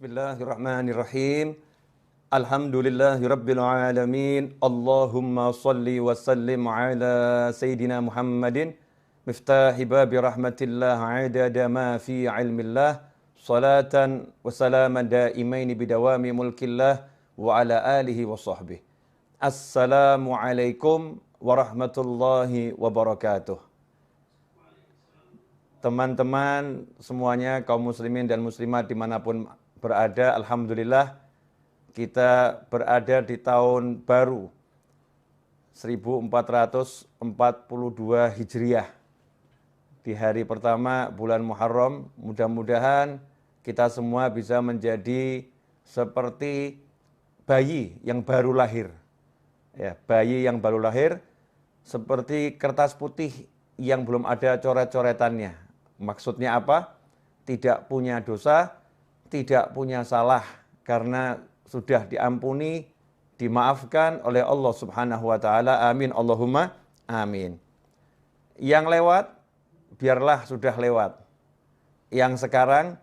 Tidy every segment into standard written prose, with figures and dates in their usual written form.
Bismillahirrahmanirrahim. Alhamdulillahirabbil alamin. Allahumma shalli wa sallim ala sayidina Muhammadin miftahi babi rahmatillah adada ma fi ilmillah salatan wa salaman daimaini bidawami mulkillah wa ala alihi wa sahbihi. Assalamualaikum warahmatullahi wabarakatuh. Teman-teman semuanya, kaum muslimin dan muslimat dimanapun berada, alhamdulillah kita berada di tahun baru 1442 Hijriah. Di hari pertama bulan Muharram, mudah-mudahan kita semua bisa menjadi seperti bayi yang baru lahir. Ya, bayi yang baru lahir seperti kertas putih yang belum ada coret-coretannya. Maksudnya apa? Tidak punya dosa, tidak punya salah, karena sudah diampuni, dimaafkan oleh Allah Subhanahu wa Ta'ala. Amin, Allahumma amin. Yang lewat, biarlah sudah lewat. Yang sekarang,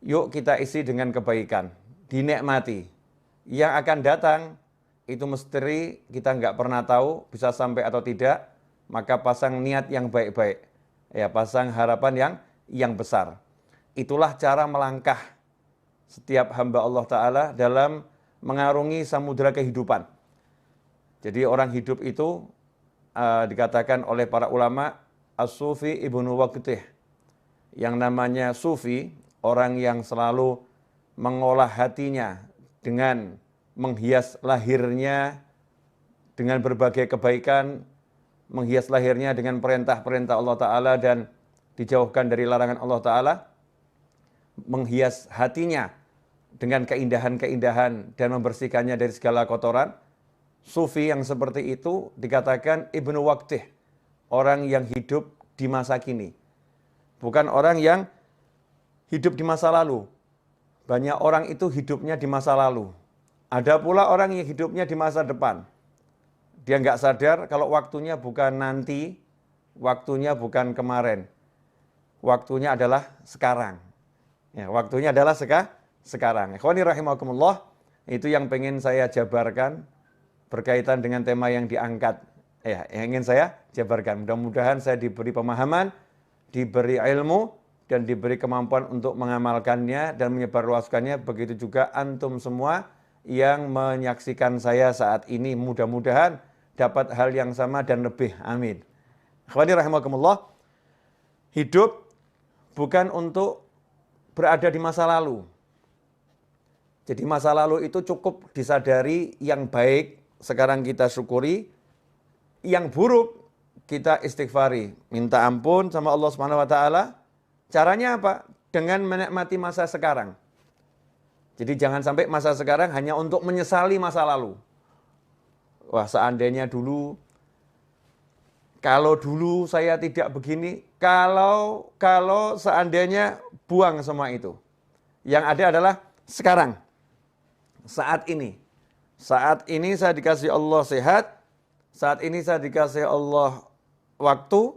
yuk kita isi dengan kebaikan, dinikmati. Yang akan datang, itu misteri, kita nggak pernah tahu bisa sampai atau tidak. Maka pasang niat yang baik-baik. Ya, pasang harapan yang besar. Itulah cara melangkah setiap hamba Allah Ta'ala dalam mengarungi samudera kehidupan. Jadi orang hidup itu dikatakan oleh para ulama As-Sufi Ibnu Waqtih. Yang namanya Sufi, orang yang selalu mengolah hatinya dengan menghias lahirnya dengan berbagai kebaikan, menghias lahirnya dengan perintah-perintah Allah Ta'ala dan dijauhkan dari larangan Allah Ta'ala, menghias hatinya dengan keindahan-keindahan dan membersihkannya dari segala kotoran. Sufi yang seperti itu dikatakan Ibnu Waqtih, orang yang hidup di masa kini, bukan orang yang hidup di masa lalu. Banyak orang itu hidupnya di masa lalu. Ada pula orang yang hidupnya di masa depan. Dia nggak sadar kalau waktunya bukan nanti, waktunya bukan kemarin. Waktunya adalah sekarang. Ya, waktunya adalah sekarang. Ikhwani rahimakumullah, itu yang pengen saya jabarkan berkaitan dengan tema yang diangkat. Ya, yang ingin saya jabarkan. Mudah-mudahan saya diberi pemahaman, diberi ilmu, dan diberi kemampuan untuk mengamalkannya dan menyebarluaskannya. Begitu juga antum semua yang menyaksikan saya saat ini, mudah-mudahan dapat hal yang sama dan lebih. Amin. Ikhwani rahimakumullah, hidup bukan untuk berada di masa lalu. Jadi masa lalu itu cukup disadari, yang baik sekarang kita syukuri, yang buruk kita istighfari, minta ampun sama Allah Subhanahu wa Ta'ala. Caranya apa? Dengan menikmati masa sekarang. Jadi jangan sampai masa sekarang hanya untuk menyesali masa lalu. Wah, seandainya dulu, kalau dulu saya tidak begini, kalau seandainya, buang semua itu. Yang ada adalah sekarang, saat ini. Saat ini saya dikasih Allah sehat, saat ini saya dikasih Allah waktu,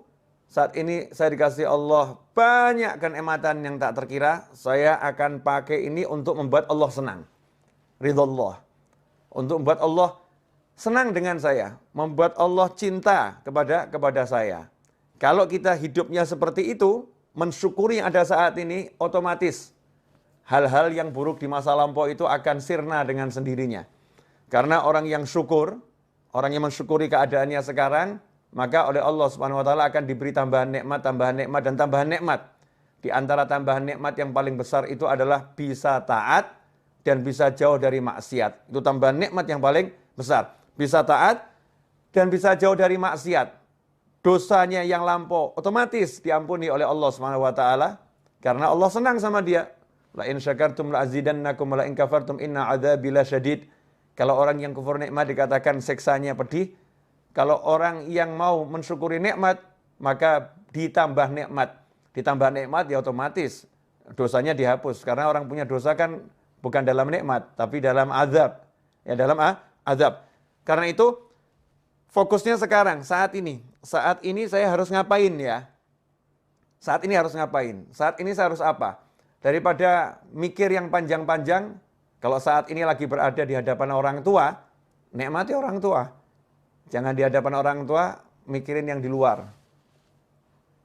saat ini saya dikasih Allah banyak kenikmatan yang tak terkira. Saya akan pakai ini untuk membuat Allah senang. Ridha, untuk membuat Allah senang dengan saya, membuat Allah cinta kepada saya. Kalau kita hidupnya seperti itu, mensyukuri yang ada saat ini, otomatis hal-hal yang buruk di masa lampau itu akan sirna dengan sendirinya. Karena orang yang syukur, orang yang mensyukuri keadaannya sekarang, maka oleh Allah Subhanahu wa Ta'ala akan diberi tambahan nikmat, dan tambahan nikmat. Di antara tambahan nikmat yang paling besar itu adalah bisa taat dan bisa jauh dari maksiat. Itu tambahan nikmat yang paling besar. Bisa taat dan bisa jauh dari maksiat. Dosanya yang lampau otomatis diampuni oleh Allah Subhanahu wa Ta'ala karena Allah senang sama dia. La in syakartum la azidannakum wa la in kafartum inna adzabi lasyadid. Kalau orang yang kufur nikmat dikatakan siksanya pedih. Kalau orang yang mau mensyukuri nikmat, maka ditambah nikmat. Ditambah nikmat ya otomatis dosanya dihapus. Karena orang punya dosa kan bukan dalam nikmat, tapi dalam azab. Ya, dalam azab. Karena itu fokusnya sekarang, saat ini. Saat ini saya harus ngapain ya? Saat ini harus ngapain? Saat ini saya harus apa? Daripada mikir yang panjang-panjang, kalau saat ini lagi berada di hadapan orang tua, nikmati orang tua. Jangan di hadapan orang tua, mikirin yang di luar.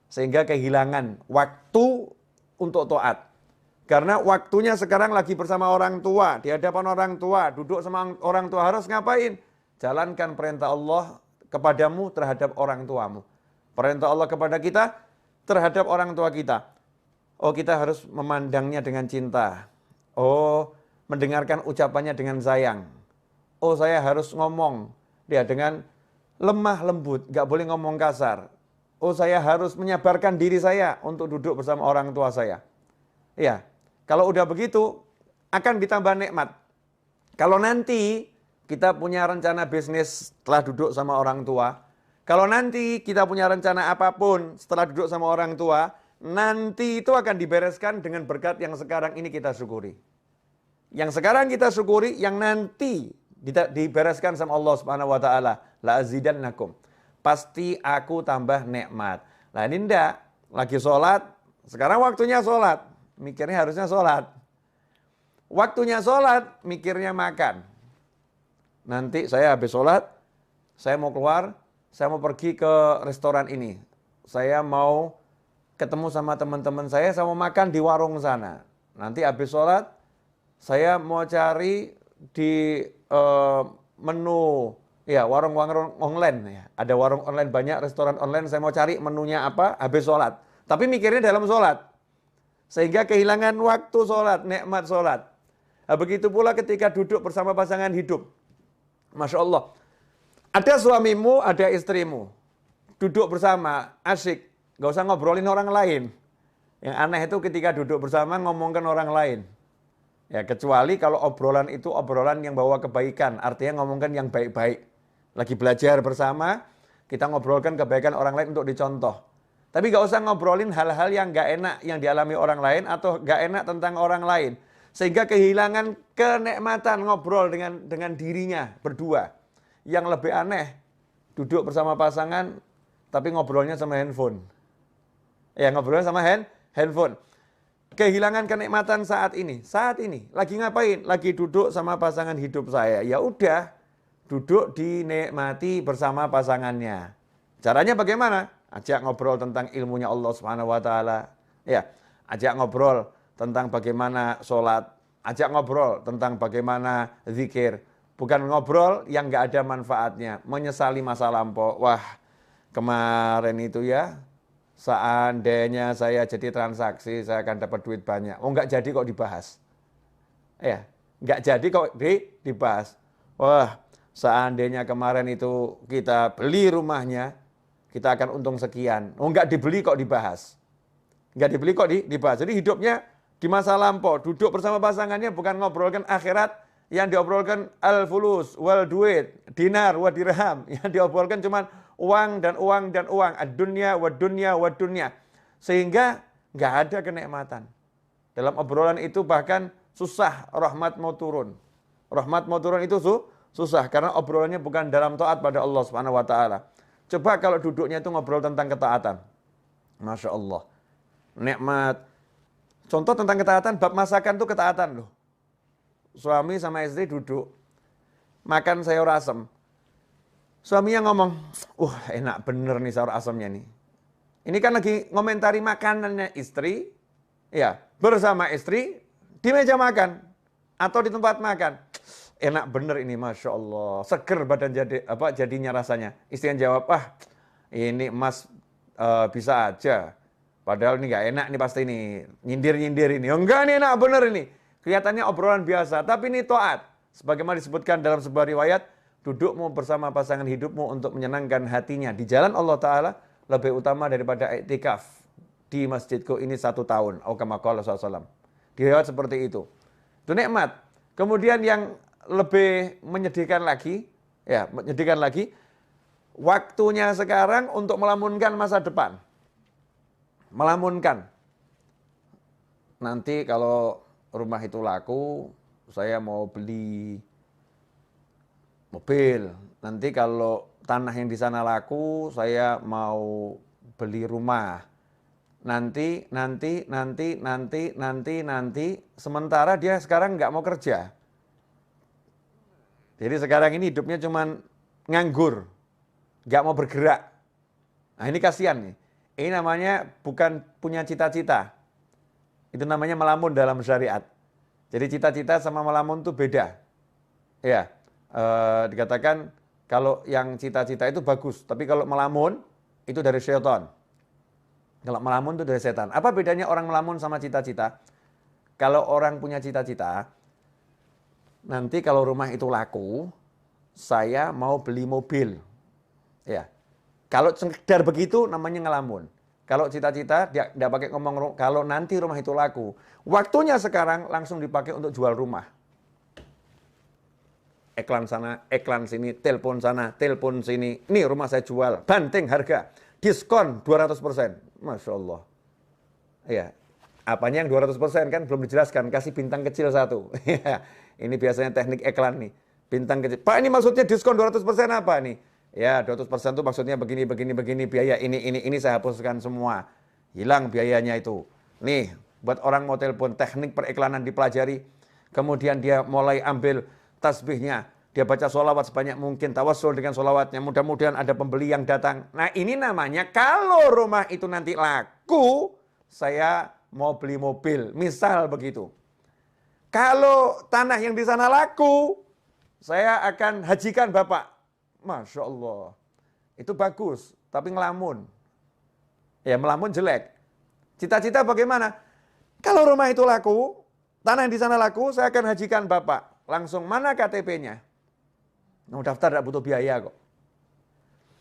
Sehingga kehilangan waktu untuk taat. Karena waktunya sekarang lagi bersama orang tua, di hadapan orang tua, duduk sama orang tua, harus ngapain? Jalankan perintah Allah kepadamu terhadap orang tuamu. Perintah Allah kepada kita terhadap orang tua kita. Oh, kita harus memandangnya dengan cinta. Oh, mendengarkan ucapannya dengan sayang. Oh, saya harus ngomong dia dengan lemah lembut, gak boleh ngomong kasar. Oh, saya harus menyabarkan diri saya untuk duduk bersama orang tua saya. Ya, kalau udah begitu akan ditambah nikmat. Kalau nanti kita punya rencana bisnis setelah duduk sama orang tua, kalau nanti kita punya rencana apapun setelah duduk sama orang tua, nanti itu akan dibereskan dengan berkat yang sekarang ini kita syukuri. Yang sekarang kita syukuri, yang nanti dibereskan sama Allah Subhanahu wa taala, la azidannakum. Pasti aku tambah nikmat. Nah, ini ndak lagi sholat, sekarang waktunya sholat, mikirnya harusnya sholat. Waktunya sholat, mikirnya makan. Nanti saya habis sholat, saya mau keluar, saya mau pergi ke restoran ini. Saya mau ketemu sama teman-teman saya mau makan di warung sana. Nanti habis sholat, saya mau cari di menu, ya warung-warung online. Ya. Ada warung online banyak, restoran online, saya mau cari menunya apa, habis sholat. Tapi mikirnya dalam sholat. Sehingga kehilangan waktu sholat, nikmat sholat. Nah, begitu pula ketika duduk bersama pasangan hidup. Masya Allah. Ada suamimu, ada istrimu. Duduk bersama, asyik. Gak usah ngobrolin orang lain. Yang aneh itu ketika duduk bersama ngomongkan orang lain. Ya, kecuali kalau obrolan itu obrolan yang bawa kebaikan. Artinya ngomongkan yang baik-baik. Lagi belajar bersama, kita ngobrolkan kebaikan orang lain untuk dicontoh. Tapi gak usah ngobrolin hal-hal yang gak enak yang dialami orang lain atau gak enak tentang orang lain. Sehingga kehilangan kenikmatan ngobrol dengan dirinya berdua. Yang lebih aneh, duduk bersama pasangan tapi ngobrolnya sama handphone. Ya, ngobrolnya sama handphone. Kehilangan kenikmatan saat ini. Saat ini lagi ngapain? Lagi duduk sama pasangan hidup saya. Ya udah, duduk dinikmati bersama pasangannya. Caranya bagaimana? Ajak ngobrol tentang ilmunya Allah Subhanahu wa taala. Ya, ajak ngobrol tentang bagaimana sholat, ajak ngobrol tentang bagaimana zikir. Bukan ngobrol yang gak ada manfaatnya, menyesali masa lampau. Wah, kemarin itu ya, seandainya saya jadi transaksi, saya akan dapat duit banyak. Oh, gak jadi kok dibahas. Ya, gak jadi kok dibahas. Wah, seandainya kemarin itu kita beli rumahnya, kita akan untung sekian. Oh, gak dibeli kok dibahas. Gak dibeli kok dibahas. Jadi hidupnya di masa lampau, duduk bersama pasangannya bukan ngobrolkan akhirat, yang diobrolkan al-fulus, wal duit, dinar, wa dirham. Yang diobrolkan cuma uang dan uang dan uang. Ad-dunya, wa dunya, wa dunya. Sehingga nggak ada kenikmatan. Dalam obrolan itu bahkan susah rahmat mau turun. Rahmat mau turun itu susah. Karena obrolannya bukan dalam taat pada Allah Subhanahu wa ta'ala. Coba kalau duduknya itu ngobrol tentang ketaatan. Masya Allah. Nikmat. Contoh tentang ketaatan, bab masakan itu ketaatan loh. Suami sama istri duduk, makan sayur asem. Suaminya ngomong, enak bener nih sayur asemnya nih. Ini kan lagi ngomentari makanannya istri, ya bersama istri di meja makan atau di tempat makan. Enak bener ini, Masya Allah. Seger badan jadinya rasanya. Istri yang jawab, ini Mas bisa aja. Padahal ini gak enak nih pasti ini. Nyindir-nyindir ini. Enggak nih enak bener ini. Kelihatannya obrolan biasa, tapi ini taat. Sebagaimana disebutkan dalam sebuah riwayat, dudukmu bersama pasangan hidupmu untuk menyenangkan hatinya di jalan Allah Ta'ala lebih utama daripada iktikaf di masjidku ini 1 tahun. Kama qala SAW. Di riwayat seperti itu. Itu nikmat. Kemudian yang lebih menyedihkan lagi, waktunya sekarang untuk melamunkan masa depan. Melamunkan. Nanti kalau rumah itu laku, saya mau beli mobil. Nanti kalau tanah yang di sana laku, saya mau beli rumah. nanti. Sementara dia sekarang nggak mau kerja. Jadi sekarang ini hidupnya cuman nganggur, nggak mau bergerak. Nah ini kasihan nih. Ini namanya bukan punya cita-cita. Itu namanya melamun dalam syariat. Jadi cita-cita sama melamun itu beda. Ya, dikatakan kalau yang cita-cita itu bagus, tapi kalau melamun itu dari syaitan. Kalau melamun itu dari setan. Apa bedanya orang melamun sama cita-cita? Kalau orang punya cita-cita, nanti kalau rumah itu laku, saya mau beli mobil. Ya. Kalau sekedar begitu namanya ngelamun. Kalau cita-cita dia tidak pakai ngomong kalau nanti rumah itu laku. Waktunya sekarang langsung dipakai untuk jual rumah. Iklan sana, iklan sini, telepon sana, telepon sini. Ini rumah saya jual, banting harga, diskon 200%. Masya Allah. Ya, apanya yang 200% kan belum dijelaskan, kasih bintang kecil satu. Ini biasanya teknik iklan nih. Bintang kecil. Pak, ini maksudnya diskon 200% apa nih? Ya, 200% itu maksudnya begini, biaya ini saya hapuskan semua. Hilang biayanya itu. Nih, buat orang mau telepon, teknik periklanan dipelajari. Kemudian dia mulai ambil tasbihnya. Dia baca sholawat sebanyak mungkin, tawassul dengan sholawatnya. Mudah-mudahan ada pembeli yang datang. Nah ini namanya kalau rumah itu nanti laku, saya mau beli mobil. Misal begitu. Kalau tanah yang di sana laku, saya akan hajikan Bapak. Masya Allah. Itu bagus, tapi ngelamun. Ya melamun jelek. Cita-cita bagaimana? Kalau rumah itu laku, tanah yang di sana laku, saya akan hajikan Bapak. Langsung mana KTP-nya? Nah, daftar tidak butuh biaya kok.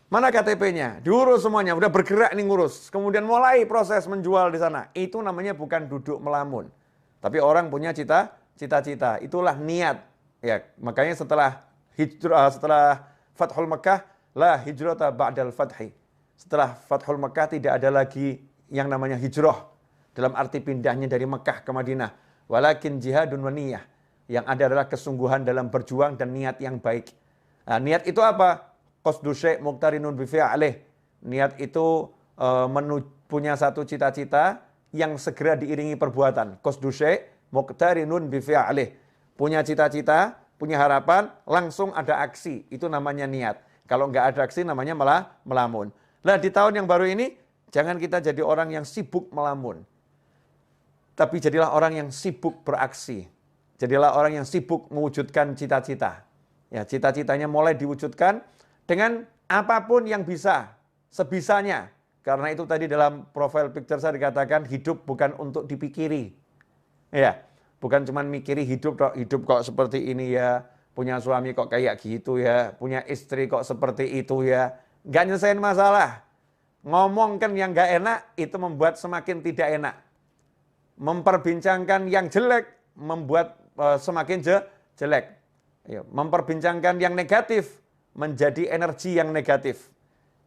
Mana KTP-nya? Diurus semuanya, udah bergerak nih ngurus. Kemudian mulai proses menjual di sana. Itu namanya bukan duduk melamun. Tapi orang punya cita-cita. Itulah niat. Ya, makanya setelah hijrah, setelah Fathul Makkah, la hijrata ba'dal fathi. Setelah Fathul Makkah tidak ada lagi yang namanya hijrah. Dalam arti pindahnya dari Makkah ke Madinah. Walakin jihadun wa niyah. Yang ada adalah kesungguhan dalam berjuang dan niat yang baik. Nah, niat itu apa? Qasdu syai' muqtarinun bi fi'lih. Niat itu punya satu cita-cita yang segera diiringi perbuatan. Qasdu syai' muqtarinun bi fi'lih. Punya cita-cita, punya harapan, langsung ada aksi. Itu namanya niat. Kalau nggak ada aksi namanya malah melamun. Nah, di tahun yang baru ini jangan kita jadi orang yang sibuk melamun. Tapi jadilah orang yang sibuk beraksi. Jadilah orang yang sibuk mewujudkan cita-cita. Ya, cita-citanya mulai diwujudkan dengan apapun yang bisa, sebisanya. Karena itu tadi dalam profile picture saya dikatakan hidup bukan untuk dipikiri. Ya, bukan cuma mikiri hidup kok seperti ini ya, punya suami kok kayak gitu ya, punya istri kok seperti itu ya. Nggak nyelesain masalah. Ngomongkan yang nggak enak itu membuat semakin tidak enak. Memperbincangkan yang jelek membuat semakin jelek. Ya, memperbincangkan yang negatif menjadi energi yang negatif.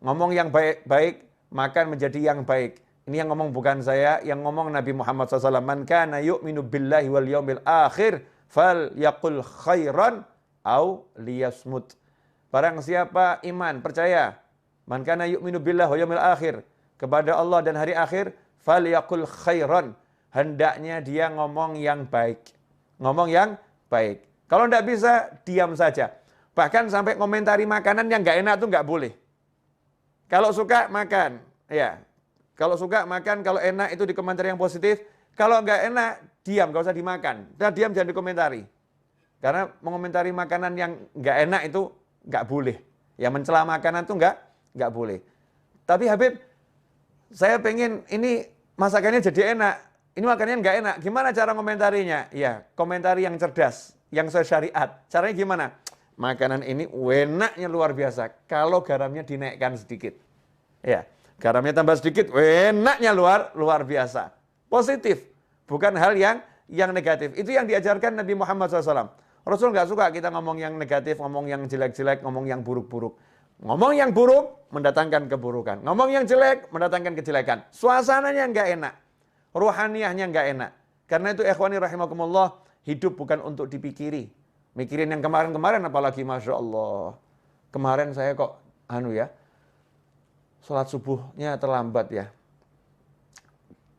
Ngomong yang baik-baik maka menjadi yang baik. Ini yang ngomong bukan saya, yang ngomong Nabi Muhammad SAW. Man kana yu'minu billahi wal yawmil akhir fal yaqul khairan au liyasmut. Barang siapa iman, percaya, man kana yu'minu billahi wal yawmil akhir, kepada Allah dan hari akhir, fal yaqul khairan. Hendaknya dia ngomong yang baik. Ngomong yang baik. Kalau tidak bisa, diam saja. Bahkan sampai komentari makanan yang nggak enak itu nggak boleh. Kalau suka, makan. Ya. Kalau suka, makan. Kalau enak itu dikomentari yang positif. Kalau nggak enak, diam. Nggak usah dimakan. Dan diam, jangan dikomentari. Karena mengomentari makanan yang nggak enak itu nggak boleh. Ya, mencela makanan itu nggak boleh. Tapi Habib, saya pengen ini masakannya jadi enak. Ini makanannya nggak enak. Gimana cara komentarinya? Ya, komentari yang cerdas. Yang sesuai syariat. Caranya gimana? Makanan ini enaknya luar biasa. Kalau garamnya dinaikkan sedikit. Ya, garamnya tambah sedikit, enaknya luar biasa. Positif. Bukan hal yang negatif. Itu yang diajarkan Nabi Muhammad SAW. Rasul nggak suka kita ngomong yang negatif, ngomong yang jelek-jelek, ngomong yang buruk-buruk. Ngomong yang buruk mendatangkan keburukan. Ngomong yang jelek mendatangkan kejelekan. Suasananya nggak enak. Ruhaniyahnya nggak enak. Karena itu ikhwani rahimakumullah, hidup bukan untuk dipikiri. Mikirin yang kemarin-kemarin apalagi, Masya Allah. Kemarin saya kok, sholat subuhnya terlambat ya.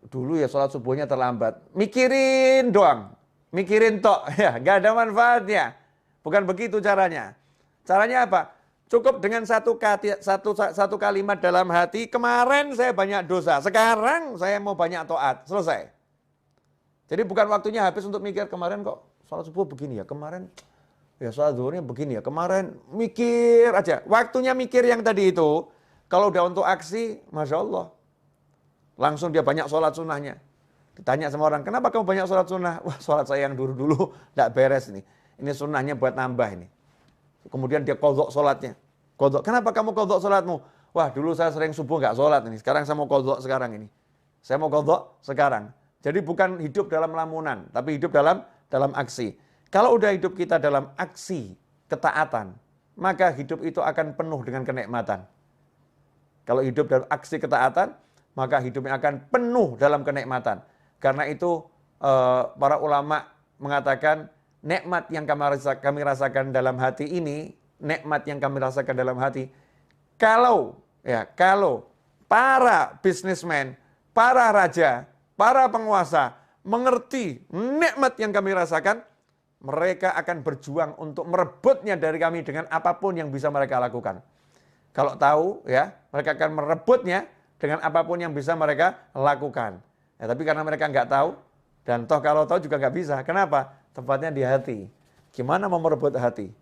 dulu ya sholat subuhnya terlambat. Mikirin doang. Mikirin tok. Ya, nggak ada manfaatnya. Bukan begitu caranya. Caranya apa? Cukup dengan satu kalimat dalam hati, kemarin saya banyak dosa, sekarang saya mau banyak taat. Selesai. Jadi bukan waktunya habis untuk mikir, kemarin kok sholat subuh begini ya, kemarin ya sholat zuhurnya begini ya, kemarin mikir aja. Waktunya mikir yang tadi itu, kalau udah untuk aksi, Masya Allah. Langsung dia banyak sholat sunnahnya. Ditanya sama orang, kenapa kamu banyak sholat sunnah? Wah, sholat saya yang dulu-dulu tidak beres nih. Ini sunnahnya buat nambah ini. Kemudian dia kodok sholatnya. Kodok, kenapa kamu kodok sholatmu? Wah, dulu saya sering subuh nggak sholat ini. Sekarang saya mau kodok sekarang ini. Saya mau kodok sekarang. Jadi bukan hidup dalam lamunan, tapi hidup dalam aksi. Kalau udah hidup kita dalam aksi ketaatan, maka hidup itu akan penuh dengan kenikmatan. Kalau hidup dalam aksi ketaatan, maka hidupnya akan penuh dalam kenikmatan. Karena itu para ulama mengatakan nikmat yang kami rasakan dalam hati ini, nikmat yang kami rasakan dalam hati, kalau para bisnismen, para raja, para penguasa mengerti nikmat yang kami rasakan, mereka akan berjuang untuk merebutnya dari kami dengan apapun yang bisa mereka lakukan. Kalau tahu ya, mereka akan merebutnya dengan apapun yang bisa mereka lakukan. Ya, tapi karena mereka nggak tahu, dan toh kalau tahu juga nggak bisa. Kenapa? Tempatnya di hati. Gimana mau merebut hati?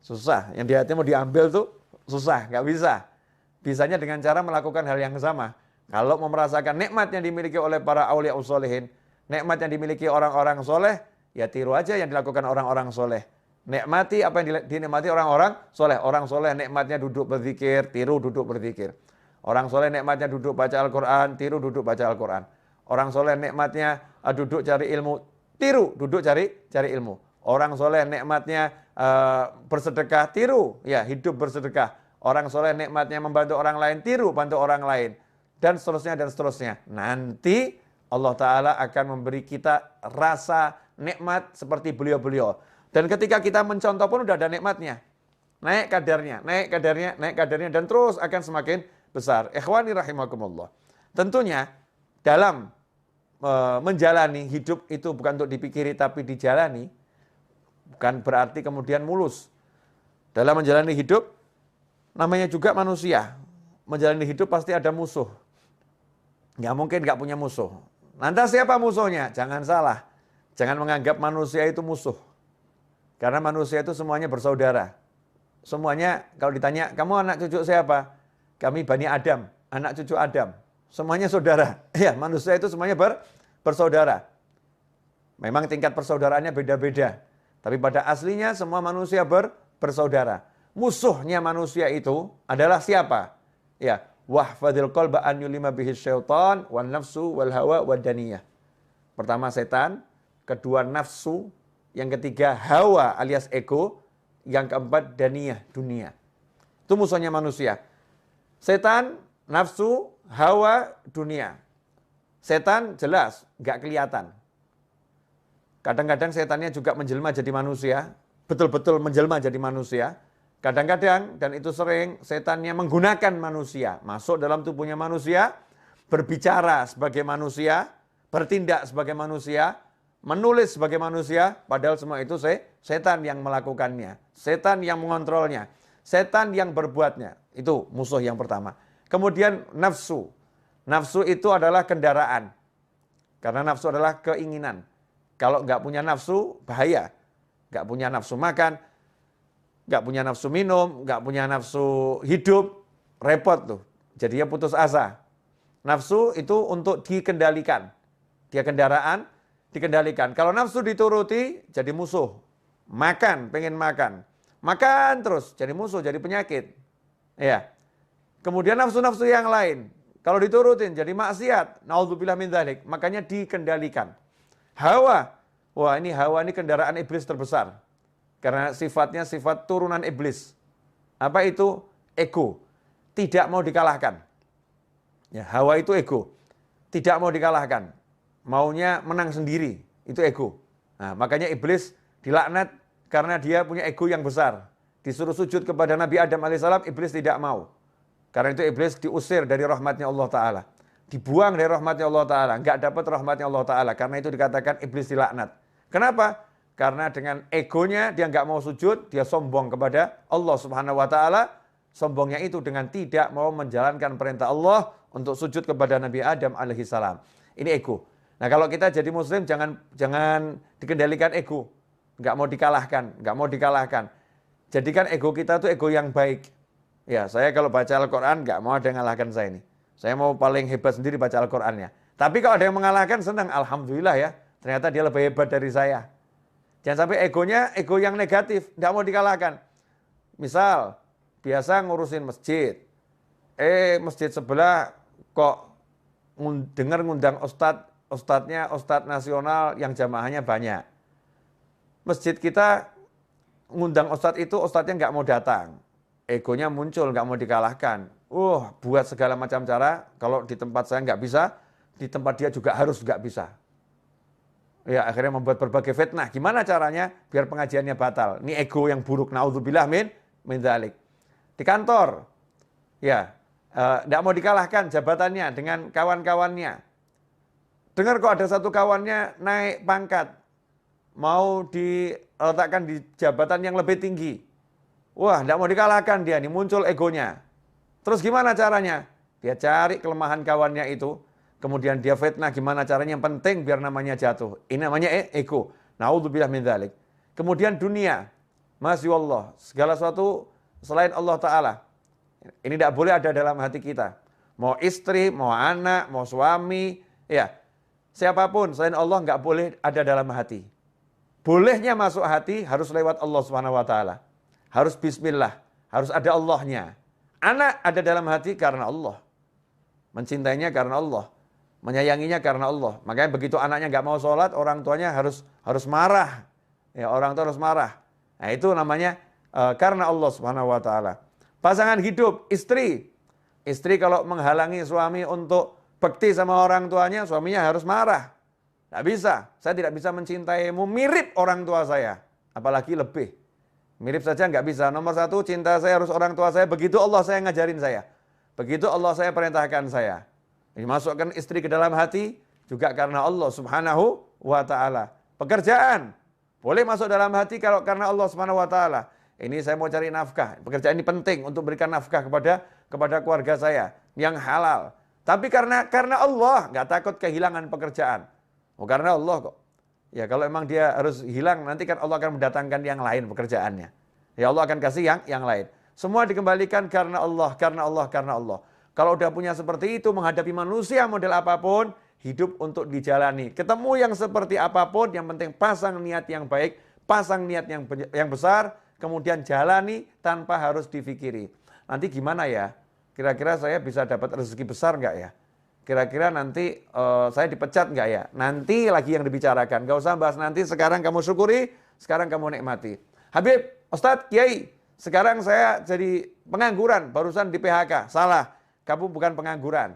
Susah. Yang di hati mau diambil tuh susah, nggak bisa. Bisanya dengan cara melakukan hal yang sama. Kalau mau merasakan nikmat yang dimiliki oleh para aulia usholihin, nikmat yang dimiliki orang-orang soleh, ya tiru aja yang dilakukan orang-orang soleh. Nikmati apa yang dinikmati orang-orang soleh. Orang soleh nikmatnya duduk berzikir, tiru duduk berzikir. Orang soleh nikmatnya duduk baca Al-Quran, tiru duduk baca Al-Quran. Orang soleh nikmatnya duduk cari ilmu, tiru duduk cari ilmu. Orang soleh nikmatnya bersedekah, tiru ya hidup bersedekah. Orang soleh nikmatnya membantu orang lain, tiru bantu orang lain. Dan seterusnya dan seterusnya. Nanti Allah Ta'ala akan memberi kita rasa nikmat seperti beliau-beliau. Dan ketika kita mencontoh pun udah ada nikmatnya. Naik kadarnya, dan terus akan semakin besar. Ikhwani rahimakumullah. Tentunya dalam menjalani hidup itu bukan untuk dipikiri tapi dijalani. Bukan berarti kemudian mulus. Dalam menjalani hidup, namanya juga manusia. Menjalani hidup pasti ada musuh. Nggak mungkin nggak punya musuh. Lantas siapa musuhnya? Jangan salah. Jangan menganggap manusia itu musuh. Karena manusia itu semuanya bersaudara. Semuanya kalau ditanya, kamu anak cucu siapa? Kami Bani Adam, anak cucu Adam. Semuanya saudara. Ya, manusia itu semuanya bersaudara. Memang tingkat persaudaraannya beda-beda. Tapi pada aslinya semua manusia bersaudara. Musuhnya manusia itu adalah siapa? Ya, wahfadil qalba an yulima bihi syaitan wan nafsu wal hawa wad daniyah. Pertama setan, kedua nafsu, yang ketiga hawa alias ego, yang keempat daniyah, dunia. Itu musuhnya manusia. Setan, nafsu, hawa, dunia. Setan jelas nggak kelihatan. Kadang-kadang setannya juga menjelma jadi manusia, betul-betul menjelma jadi manusia. Kadang-kadang, dan itu sering, setannya menggunakan manusia, masuk dalam tubuhnya manusia, berbicara sebagai manusia, bertindak sebagai manusia, menulis sebagai manusia, padahal semua itu setan yang melakukannya, setan yang mengontrolnya, setan yang berbuatnya. Itu musuh yang pertama. Kemudian nafsu. Nafsu itu adalah kendaraan. Karena nafsu adalah keinginan. Kalau nggak punya nafsu, bahaya. Nggak punya nafsu makan, nggak punya nafsu minum, nggak punya nafsu hidup, repot tuh. Jadinya putus asa. Nafsu itu untuk dikendalikan. Dia kendaraan, dikendalikan. Kalau nafsu dituruti, jadi musuh. Makan, pengen makan. Makan terus, jadi musuh, jadi penyakit. Ya. Kemudian nafsu-nafsu yang lain. Kalau diturutin, jadi maksiat. Naudzubillah min dzalik. Makanya dikendalikan. Hawa. Wah, ini hawa ini kendaraan iblis terbesar. Karena sifatnya sifat turunan iblis. Apa itu? Ego. Tidak mau dikalahkan. Ya, hawa itu ego. Tidak mau dikalahkan. Maunya menang sendiri. Itu ego. Nah, makanya iblis dilaknat karena dia punya ego yang besar. Disuruh sujud kepada Nabi Adam alaihissalam, iblis tidak mau. Karena itu iblis diusir dari rahmatnya Allah Ta'ala. dibuang dari rahmatnya Allah Ta'ala, nggak dapat rahmatnya Allah Ta'ala. Karena itu dikatakan iblis dilaknat. Kenapa? Karena dengan egonya dia nggak mau sujud, dia sombong kepada Allah Subhanahu Wa Ta'ala. Sombongnya itu dengan tidak mau menjalankan perintah Allah untuk sujud kepada Nabi Adam alaihissalam. Ini ego. Nah kalau kita jadi muslim jangan dikendalikan ego. Nggak mau dikalahkan. Jadikan ego kita tuh ego yang baik. Ya, saya kalau baca Al-Quran nggak mau ada yang mengalahkan saya ini. Saya mau paling hebat sendiri baca Al-Qurannya. Tapi kalau ada yang mengalahkan senang, alhamdulillah ya. Ternyata dia lebih hebat dari saya. Jangan sampai egonya ego yang negatif, nggak mau dikalahkan. Misal, biasa ngurusin masjid. Masjid sebelah kok ngundang ustadznya ustadz nasional yang jamaahnya banyak. Masjid kita ngundang ustadz itu, ustadznya nggak mau datang. Egonya muncul, nggak mau dikalahkan. Buat segala macam cara, kalau di tempat saya nggak bisa, di tempat dia juga harus nggak bisa. Ya akhirnya membuat berbagai fitnah. Gimana caranya biar pengajiannya batal? Ini ego yang buruk. Naudzubillah min dzalik. Di kantor, ya nggak mau dikalahkan jabatannya dengan kawan-kawannya. Dengar kok ada satu kawannya naik pangkat, mau diletakkan di jabatan yang lebih tinggi. Wah, nggak mau dikalahkan dia, nih muncul egonya. Terus gimana caranya? Dia cari kelemahan kawannya itu, kemudian dia fitnah gimana caranya, yang penting biar namanya jatuh. Ini namanya ego. Naudzubillah min dzalik. Kemudian dunia, masya Allah, segala sesuatu selain Allah Ta'ala. Ini tidak boleh ada dalam hati kita. Mau istri, mau anak, mau suami, ya siapapun selain Allah nggak boleh ada dalam hati. Bolehnya masuk hati harus lewat Allah Subhanahu Wa Ta'ala. Harus bismillah, harus ada Allahnya. Anak ada dalam hati karena Allah. Mencintainya karena Allah. Menyayanginya karena Allah. Makanya begitu anaknya nggak mau sholat, orang tuanya harus marah. Ya, orang tua harus marah. Nah itu namanya karena Allah Subhanahu Wa Ta'ala. Pasangan hidup, istri. Istri kalau menghalangi suami untuk bekti sama orang tuanya, suaminya harus marah. Nggak bisa, saya tidak bisa mencintaimu mirip orang tua saya. Apalagi lebih. Mirip saja nggak bisa. Nomor satu, cinta saya harus orang tua saya. Begitu Allah saya ngajarin saya. Begitu Allah saya perintahkan saya. Ini masukkan istri ke dalam hati juga karena Allah Subhanahu Wa Ta'ala. Pekerjaan boleh masuk dalam hati kalau karena Allah Subhanahu Wa Ta'ala. Ini saya mau cari nafkah. Pekerjaan ini penting untuk berikan nafkah kepada keluarga saya yang halal. Tapi karena Allah nggak takut kehilangan pekerjaan. Karena Allah kok. Ya kalau emang dia harus hilang, nanti kan Allah akan mendatangkan yang lain pekerjaannya. Ya Allah akan kasih yang lain. Semua dikembalikan karena Allah, karena Allah, karena Allah. Kalau udah punya seperti itu, menghadapi manusia model apapun, hidup untuk dijalani. Ketemu yang seperti apapun, yang penting pasang niat yang baik, pasang niat yang besar, kemudian jalani tanpa harus difikiri. Nanti gimana ya? Kira-kira saya bisa dapat rezeki besar nggak ya? Kira-kira nanti saya dipecat nggak ya? Nanti lagi yang dibicarakan. Nggak usah bahas nanti, sekarang kamu syukuri, sekarang kamu nikmati. Habib, Ustadz, Kiai, sekarang saya jadi pengangguran, barusan di PHK. Salah, kamu bukan pengangguran.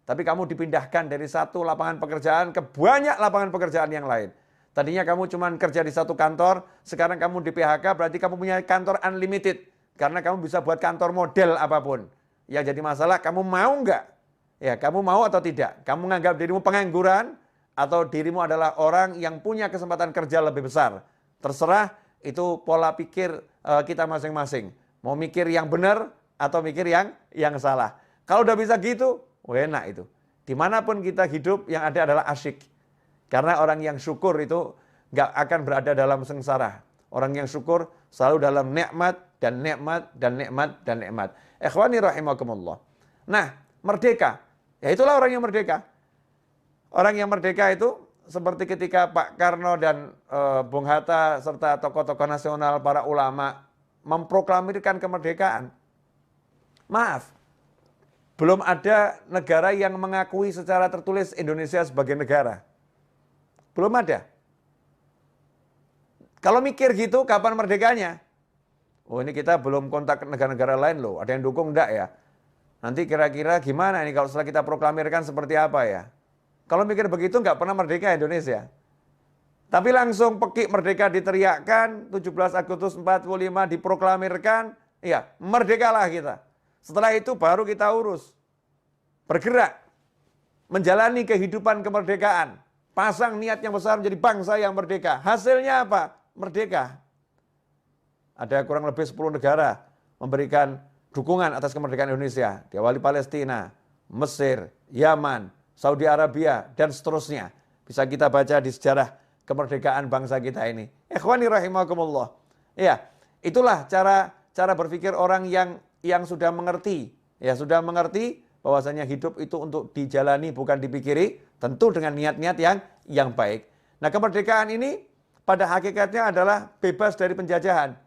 Tapi kamu dipindahkan dari satu lapangan pekerjaan ke banyak lapangan pekerjaan yang lain. Tadinya kamu cuma kerja di satu kantor, sekarang kamu di PHK, berarti kamu punya kantor unlimited. Karena kamu bisa buat kantor model apapun. Yang jadi masalah, kamu mau nggak? Ya, kamu mau atau tidak? Kamu menganggap dirimu pengangguran atau dirimu adalah orang yang punya kesempatan kerja lebih besar? Terserah, itu pola pikir kita masing-masing. Mau mikir yang benar atau mikir yang salah. Kalau udah bisa gitu, enak itu. Dimanapun kita hidup, yang ada adalah asyik. Karena orang yang syukur itu nggak akan berada dalam sengsara. Orang yang syukur selalu dalam nikmat dan nikmat dan nikmat dan nikmat. Ikhwani rahimakumullah. Nah, merdeka. Ya itulah orang yang merdeka. Orang yang merdeka itu seperti ketika Pak Karno dan Bung Hatta serta tokoh-tokoh nasional, para ulama memproklamirkan kemerdekaan. Maaf, belum ada negara yang mengakui secara tertulis Indonesia sebagai negara. Belum ada. Kalau mikir gitu, kapan merdekanya? Ini kita belum kontak negara-negara lain loh. Ada yang dukung enggak ya? Nanti kira-kira gimana ini kalau setelah kita proklamirkan seperti apa ya? Kalau mikir begitu nggak pernah merdeka Indonesia. Tapi langsung pekik merdeka diteriakkan, 17 Agustus 45 diproklamirkan, ya merdekalah kita. Setelah itu baru kita urus. Bergerak. menjalani kehidupan kemerdekaan. Pasang niat yang besar menjadi bangsa yang merdeka. Hasilnya apa? Merdeka. Ada kurang lebih 10 negara memberikan dukungan atas kemerdekaan Indonesia. Diawali Palestina, Mesir, Yaman, Saudi Arabia, dan seterusnya. Bisa kita baca di sejarah kemerdekaan bangsa kita ini. Ikhwani rahimakumullah. Ya, itulah cara berpikir orang yang sudah mengerti. Ya, sudah mengerti bahwasanya hidup itu untuk dijalani bukan dipikiri, tentu dengan niat-niat yang baik. Nah, kemerdekaan ini pada hakikatnya adalah bebas dari penjajahan.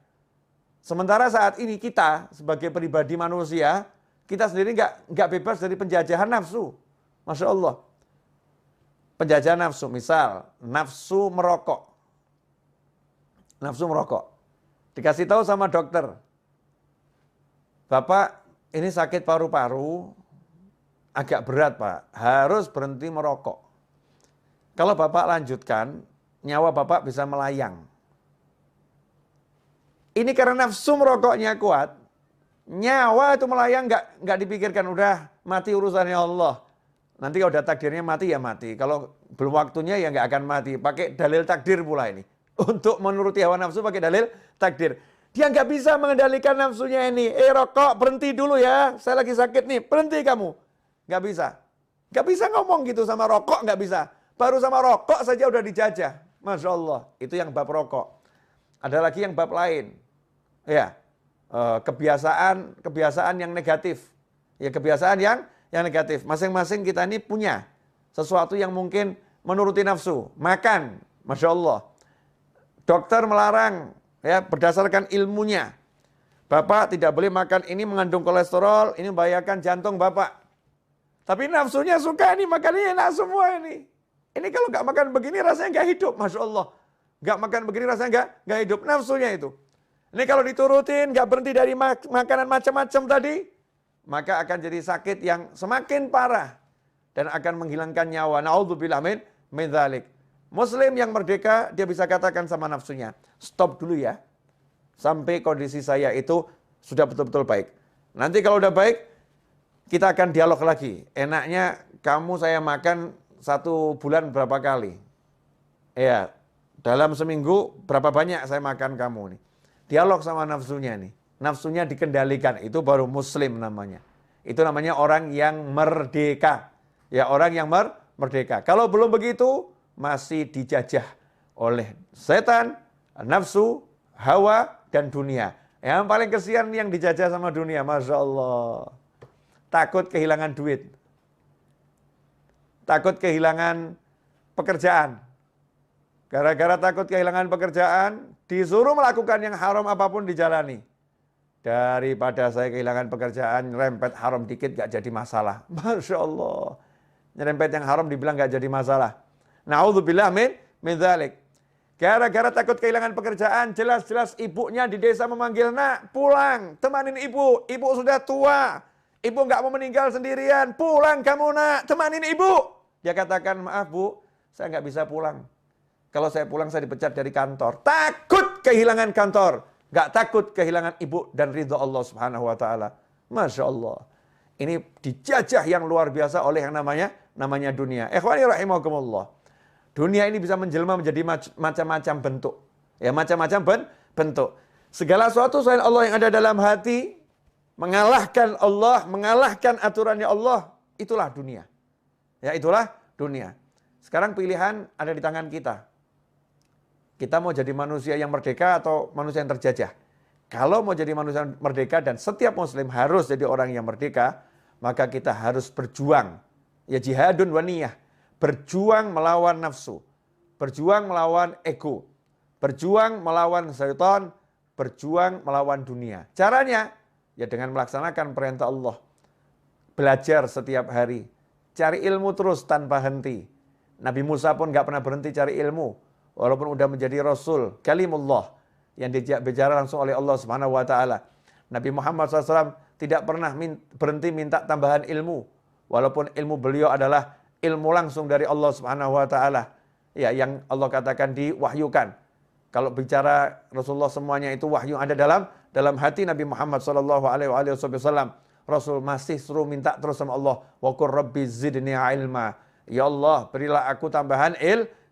Sementara saat ini kita sebagai pribadi manusia, kita sendiri nggak bebas dari penjajahan nafsu. Masya Allah. Penjajahan nafsu, misal nafsu merokok. Nafsu merokok. Dikasih tahu sama dokter, Bapak ini sakit paru-paru, agak berat Pak, harus berhenti merokok. Kalau Bapak lanjutkan, nyawa Bapak bisa melayang. Ini karena nafsu merokoknya kuat, nyawa itu melayang nggak dipikirkan, udah mati urusannya Allah. Nanti kalau udah takdirnya mati ya mati, kalau belum waktunya ya nggak akan mati. Pakai dalil takdir pula ini. Untuk menuruti hawa nafsu pakai dalil takdir. Dia nggak bisa mengendalikan nafsunya ini. Rokok berhenti dulu ya, saya lagi sakit nih, berhenti kamu. Nggak bisa. Nggak bisa ngomong gitu sama rokok, nggak bisa. Baru sama rokok saja udah dijajah. Masya Allah, itu yang bab rokok. Ada lagi yang bab lain. Ya, kebiasaan yang negatif. Ya, kebiasaan yang negatif. Masing-masing kita ini punya sesuatu yang mungkin menuruti nafsu. Makan, Masya Allah. Dokter melarang, ya, berdasarkan ilmunya. Bapak tidak boleh makan ini, mengandung kolesterol, ini membahayakan jantung Bapak. Tapi nafsunya suka ini, makannya enak semua ini. Ini kalau nggak makan begini rasanya nggak hidup, Masya Allah. Nggak makan begini rasanya nggak hidup, nafsunya itu. Ini kalau diturutin, nggak berhenti dari makanan macam-macam tadi, maka akan jadi sakit yang semakin parah dan akan menghilangkan nyawa. Na'udzubillah min dzalik. Muslim yang merdeka, dia bisa katakan sama nafsunya, stop dulu ya, sampai kondisi saya itu sudah betul-betul baik. Nanti kalau udah baik, kita akan dialog lagi. Enaknya kamu saya makan 1 bulan berapa kali? Ya, dalam seminggu berapa banyak saya makan kamu nih. Dialog sama nafsunya nih. Nafsunya dikendalikan, itu baru muslim namanya. Itu namanya orang yang merdeka. Ya, orang yang merdeka. Kalau belum begitu, masih dijajah oleh setan, nafsu, hawa, dan dunia. Yang paling kesian yang dijajah sama dunia, Masya Allah. Takut kehilangan duit. Takut kehilangan pekerjaan. Gara-gara takut kehilangan pekerjaan, disuruh melakukan yang haram apapun dijalani. Daripada saya kehilangan pekerjaan, nyerempet haram dikit gak jadi masalah. Masya Allah. Nyerempet yang haram dibilang gak jadi masalah. Na'udzubillah min dzalik. Gara-gara takut kehilangan pekerjaan, jelas-jelas ibunya di desa memanggil, nak pulang, temanin ibu. Ibu sudah tua, ibu gak mau meninggal sendirian. Pulang kamu nak, temanin ibu. Dia katakan, maaf bu, saya gak bisa pulang. Kalau saya pulang saya dipecat dari kantor. Takut kehilangan kantor. Gak takut kehilangan ibu dan ridho Allah subhanahu wa ta'ala. Masya Allah. Ini dijajah yang luar biasa oleh yang namanya dunia. Ikhwani rahimakumullah. Dunia ini bisa menjelma menjadi macam-macam bentuk. Ya, macam-macam bentuk. Segala sesuatu selain Allah yang ada dalam hati, mengalahkan Allah, mengalahkan aturannya Allah, itulah dunia. Ya, itulah dunia. Sekarang pilihan ada di tangan kita. Kita mau jadi manusia yang merdeka atau manusia yang terjajah? Kalau mau jadi manusia yang merdeka dan setiap muslim harus jadi orang yang merdeka, maka kita harus berjuang. Ya, jihadun wa niyah. Berjuang melawan nafsu. Berjuang melawan ego. Berjuang melawan syaitan. Berjuang melawan dunia. Caranya, ya dengan melaksanakan perintah Allah. Belajar setiap hari. Cari ilmu terus tanpa henti. Nabi Musa pun gak pernah berhenti cari ilmu. Walaupun udah menjadi Rasul, kalimullah, yang diajak bicara langsung oleh Allah Subhanahu wa ta'ala. Nabi Muhammad SAW tidak pernah berhenti minta tambahan ilmu. Walaupun ilmu beliau adalah ilmu langsung dari Allah Subhanahu wa ta'ala. Ya, yang Allah katakan diwahyukan. Kalau bicara Rasulullah semuanya itu wahyu ada dalam hati Nabi Muhammad SAW. Rasul masih suruh minta terus sama Allah. Wa qur rabbi zidni ilma. Ya Allah, berilah aku tambahan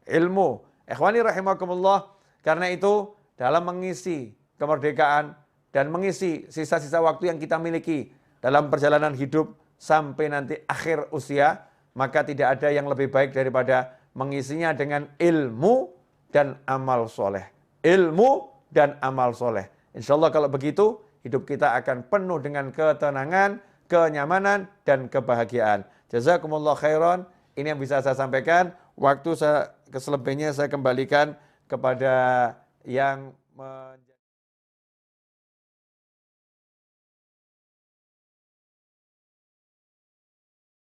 ilmu. Ikhwani rahimakumullah. Karena itu dalam mengisi kemerdekaan dan mengisi sisa-sisa waktu yang kita miliki dalam perjalanan hidup sampai nanti akhir usia, maka tidak ada yang lebih baik daripada mengisinya dengan ilmu dan amal soleh. Ilmu dan amal soleh. Insya Allah kalau begitu, hidup kita akan penuh dengan ketenangan, kenyamanan, dan kebahagiaan. Jazakumullah khairan. Ini yang bisa saya sampaikan. Waktu saya keselebihnya saya kembalikan kepada yang